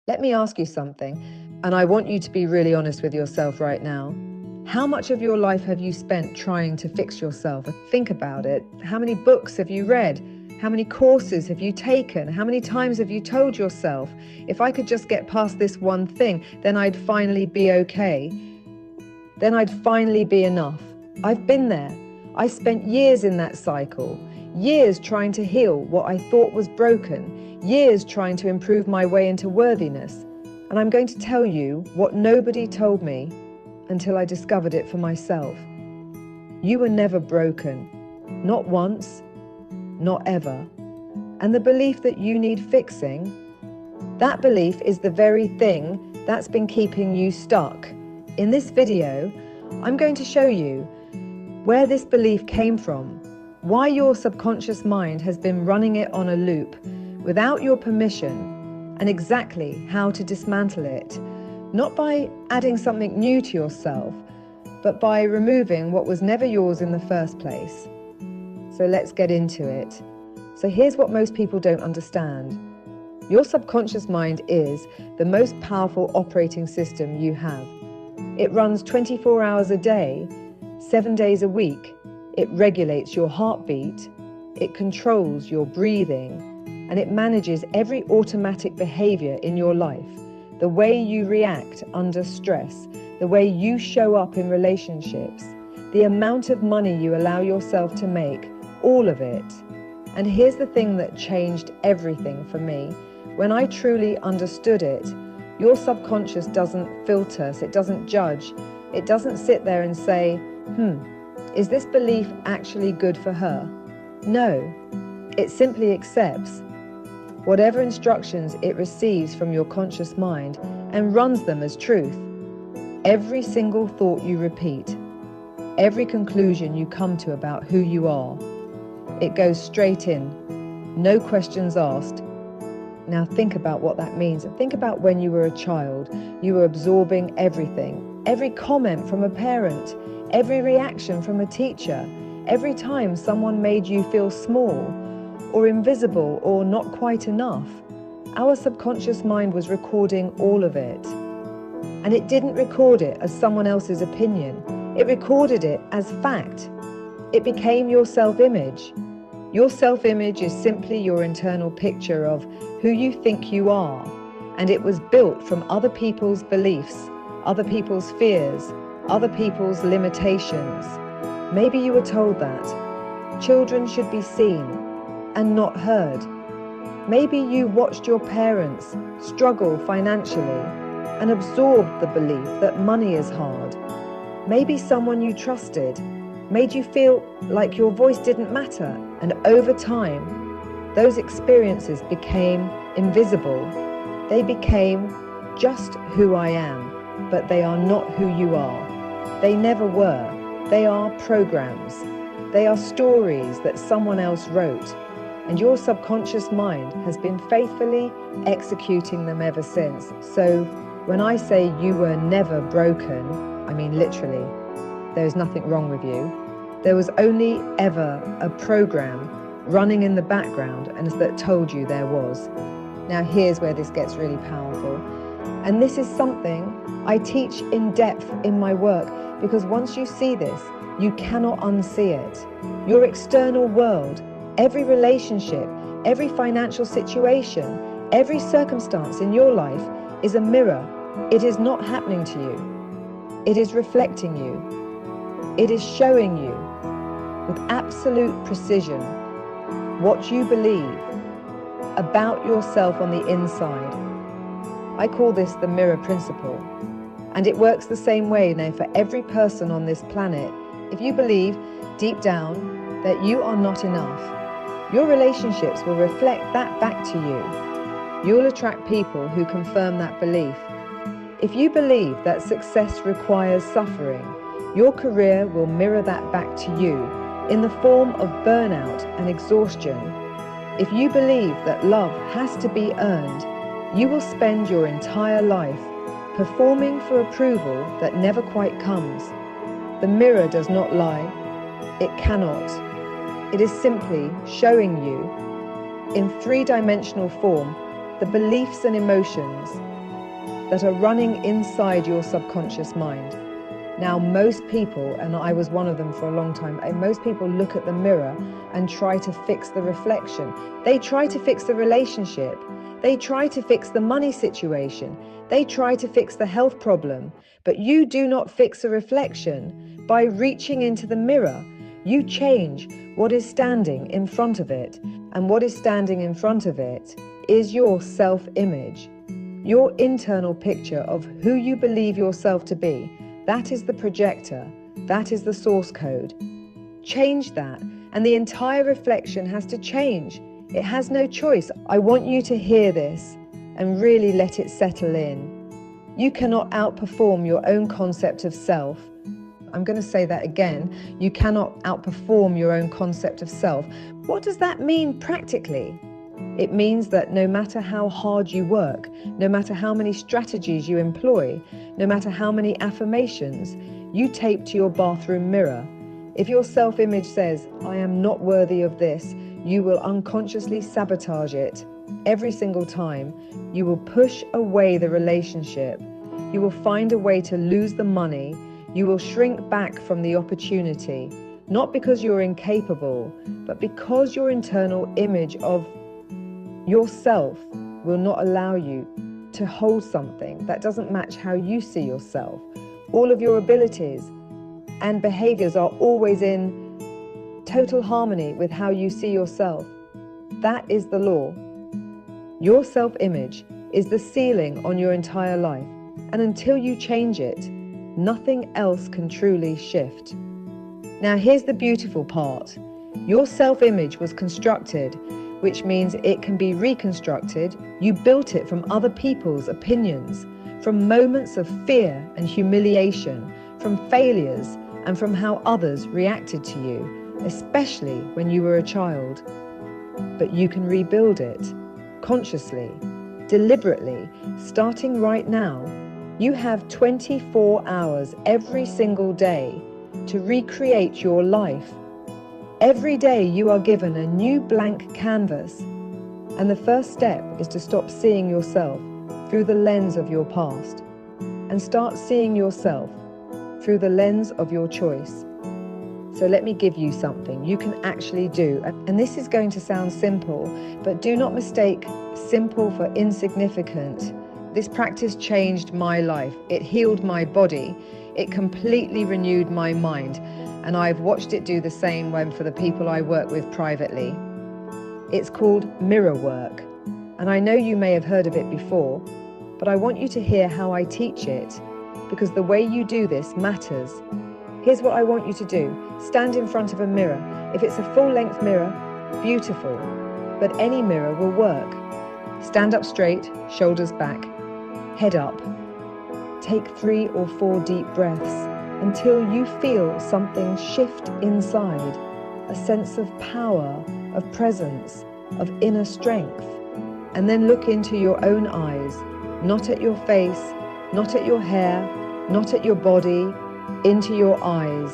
Let me ask you something, and I want you to be really honest with yourself right now. How much of your life have you spent trying to fix yourself? Think about it. How many books have you read? How many courses have you taken? How many times have you told yourself, if I could just get past this one thing, then I'd finally be okay? Then I'd finally be enough. I've been there. I spent years in that cycle, years trying to heal what I thought was broken, years trying to improve my way into worthiness. And I'm going to tell you what nobody told me until I discovered it for myself. You were never broken. Not once, not ever. And the belief that you need fixing, that belief is the very thing that's been keeping you stuck. In this video, I'm going to show you where this belief came from, why your subconscious mind has been running it on a loop without your permission, and exactly how to dismantle it, not by adding something new to yourself, but by removing what was never yours in the first place. So let's get into it. So here's what most people don't understand. Your subconscious mind is the most powerful operating system you have. It runs 24 hours a day, 7 days a week. It regulates your heartbeat, it controls your breathing, and it manages every automatic behavior in your life. The way you react under stress, the way you show up in relationships, the amount of money you allow yourself to make, all of it. And here's the thing that changed everything for me. When I truly understood it, your subconscious doesn't filter us, it doesn't judge, it doesn't sit there and say, is this belief actually good for her? No, it simply accepts whatever instructions it receives from your conscious mind and runs them as truth. Every single thought you repeat, every conclusion you come to about who you are, it goes straight in, no questions asked. Now think about what that means. Think about when you were a child. You were absorbing everything, every comment from a parent, every reaction from a teacher, every time someone made you feel small or invisible or not quite enough. Our subconscious mind was recording all of it. And it didn't record it as someone else's opinion. It recorded it as fact. It became your self-image. Your self-image is simply your internal picture of who you think you are, and it was built from other people's beliefs, other people's fears, other people's limitations. Maybe you were told that children should be seen and not heard. Maybe you watched your parents struggle financially and absorbed the belief that money is hard. Maybe someone you trusted made you feel like your voice didn't matter, and over time, those experiences became invisible. They became just who I am, but they are not who you are. They never were. They are programs. They are stories that someone else wrote, and your subconscious mind has been faithfully executing them ever since. So when I say you were never broken, I mean literally. There's nothing wrong with you. There was only ever a program running in the background and that told you there was. Now here's where this gets really powerful. And this is something I teach in depth in my work, because once you see this, you cannot unsee it. Your external world, every relationship, every financial situation, every circumstance in your life is a mirror. It is not happening to you. It is reflecting you. It is showing you with absolute precision what you believe about yourself on the inside. I call this the mirror principle, and it works the same way now for every person on this planet. If you believe deep down that you are not enough, your relationships will reflect that back to you. You'll attract people who confirm that belief. If you believe that success requires suffering, your career will mirror that back to you in the form of burnout and exhaustion. If you believe that love has to be earned, you will spend your entire life performing for approval that never quite comes. The mirror does not lie. It cannot. It is simply showing you in three-dimensional form the beliefs and emotions that are running inside your subconscious mind. Now, most people, and I was one of them for a long time, most people look at the mirror and try to fix the reflection. They try to fix the relationship. They try to fix the money situation. They try to fix the health problem. But you do not fix a reflection by reaching into the mirror. You change what is standing in front of it. And what is standing in front of it is your self-image, your internal picture of who you believe yourself to be. That is the projector. That is the source code. Change that, and the entire reflection has to change. It has no choice. I want you to hear this and really let it settle in. You cannot outperform your own concept of self. I'm going to say that again. You cannot outperform your own concept of self. What does that mean practically? It means that no matter how hard you work, no matter how many strategies you employ, no matter how many affirmations you tape to your bathroom mirror, if your self-image says, I am not worthy of this, you will unconsciously sabotage it every single time. You will push away the relationship. You will find a way to lose the money. You will shrink back from the opportunity, not because you're incapable, but because your internal image of yourself will not allow you to hold something that doesn't match how you see yourself. All of your abilities and behaviors are always in total harmony with how you see yourself. That is the law. Your self-image is the ceiling on your entire life, and until you change it, nothing else can truly shift. Now, here's the beautiful part. Your self-image was constructed, which means it can be reconstructed. You built it from other people's opinions, from moments of fear and humiliation, from failures, and from how others reacted to you, especially when you were a child. But you can rebuild it consciously, deliberately, starting right now. You have 24 hours every single day to recreate your life. Every day you are given a new blank canvas, and the first step is to stop seeing yourself through the lens of your past and start seeing yourself through the lens of your choice. So let me give you something you can actually do. And this is going to sound simple, but do not mistake simple for insignificant. This practice changed my life. It healed my body. It completely renewed my mind. And I've watched it do the same for the people I work with privately. It's called mirror work. And I know you may have heard of it before, but I want you to hear how I teach it, because the way you do this matters. Here's what I want you to do. Stand in front of a mirror. If it's a full-length mirror, beautiful, but any mirror will work. Stand up straight, shoulders back, head up. Take 3 or 4 deep breaths until you feel something shift inside, a sense of power, of presence, of inner strength. And then look into your own eyes, not at your face, not at your hair, not at your body, into your eyes,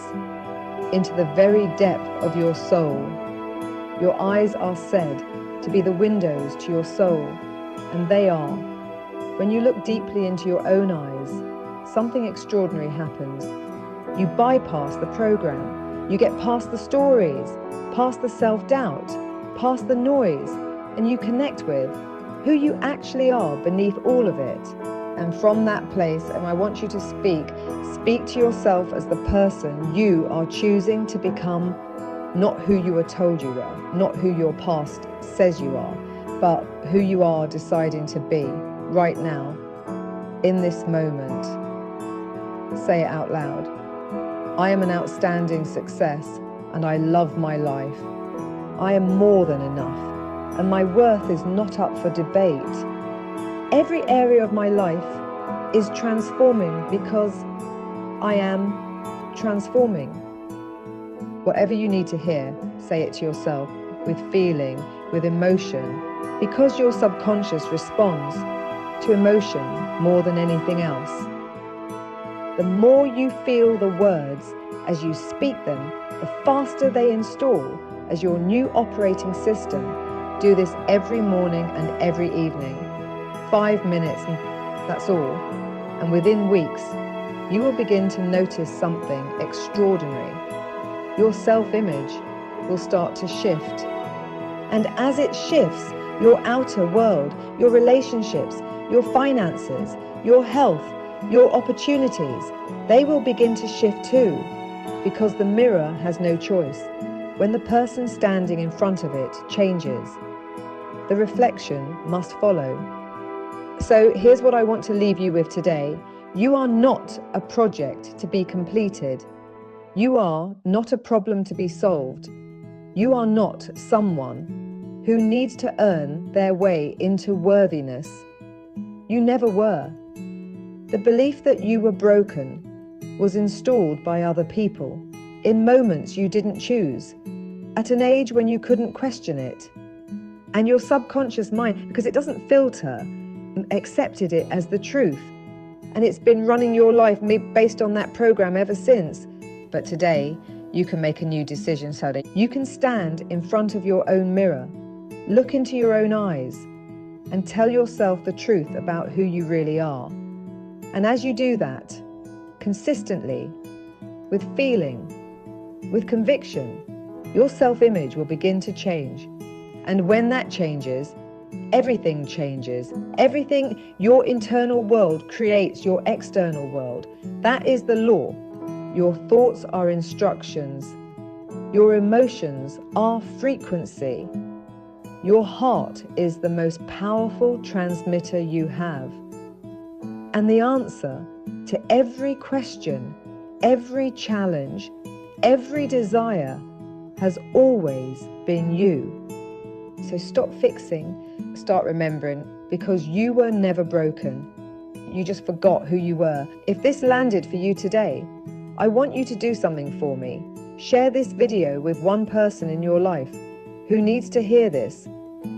into the very depth of your soul. Your eyes are said to be the windows to your soul, and they are. When you look deeply into your own eyes, something extraordinary happens. You bypass the program. You get past the stories, past the self-doubt, past the noise, and you connect with who you actually are beneath all of it. And from that place, and I want you to speak to yourself as the person you are choosing to become, not who you were told you were, not who your past says you are, but who you are deciding to be right now, in this moment. Say it out loud. I am an outstanding success, and I love my life. I am more than enough, and my worth is not up for debate. Every area of my life is transforming because I am transforming. Whatever you need to hear, say it to yourself with feeling, with emotion, because your subconscious responds to emotion more than anything else. The more you feel the words as you speak them, the faster they install as your new operating system. Do this every morning and every evening. 5 minutes. That's all. And within weeks, you will begin to notice something extraordinary. Your self-image will start to shift. And as it shifts, your outer world, your relationships, your finances, your health, your opportunities, they will begin to shift too, because the mirror has no choice. When the person standing in front of it changes, the reflection must follow. So here's what I want to leave you with today. You are not a project to be completed. You are not a problem to be solved. You are not someone who needs to earn their way into worthiness. You never were. The belief that you were broken was installed by other people in moments you didn't choose, at an age when you couldn't question it. And your subconscious mind, because it doesn't filter, accepted it as the truth. And it's been running your life based on that program ever since. But today, you can make a new decision so that you can stand in front of your own mirror, look into your own eyes, and tell yourself the truth about who you really are. And as you do that, consistently, with feeling, with conviction, your self-image will begin to change. And when that changes, everything changes. Everything, your internal world creates your external world. That is the law. Your thoughts are instructions. Your emotions are frequency. Your heart is the most powerful transmitter you have. And the answer to every question, every challenge, every desire has always been you. So stop fixing, start remembering, because you were never broken. You just forgot who you were. If this landed for you today, I want you to do something for me. Share this video with one person in your life who needs to hear this.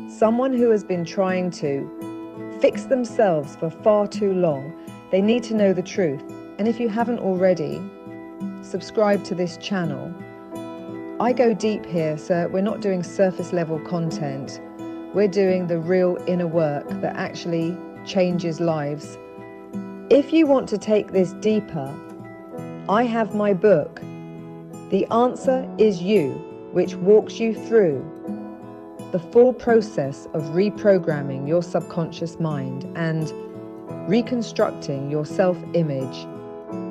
Someone who has been trying to fix themselves for far too long. They need to know the truth. And if you haven't already, subscribe to this channel. I go deep here, so we're not doing surface level content. We're doing the real inner work that actually changes lives. If you want to take this deeper, I have my book, The Answer Is You, which walks you through the full process of reprogramming your subconscious mind and reconstructing your self-image.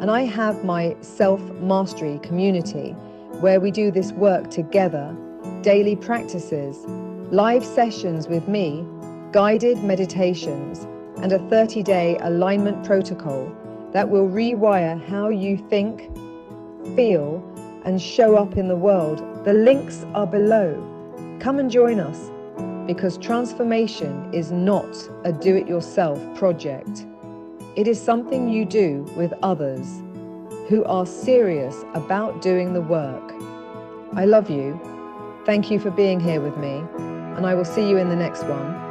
And I have my self-mastery community where we do this work together, daily practices, live sessions with me, guided meditations, and a 30-day alignment protocol that will rewire how you think, feel, and show up in the world. The links are below. Come and join us, because transformation is not a do-it-yourself project. It is something you do with others who are serious about doing the work. I love you. Thank you for being here with me, and I will see you in the next one.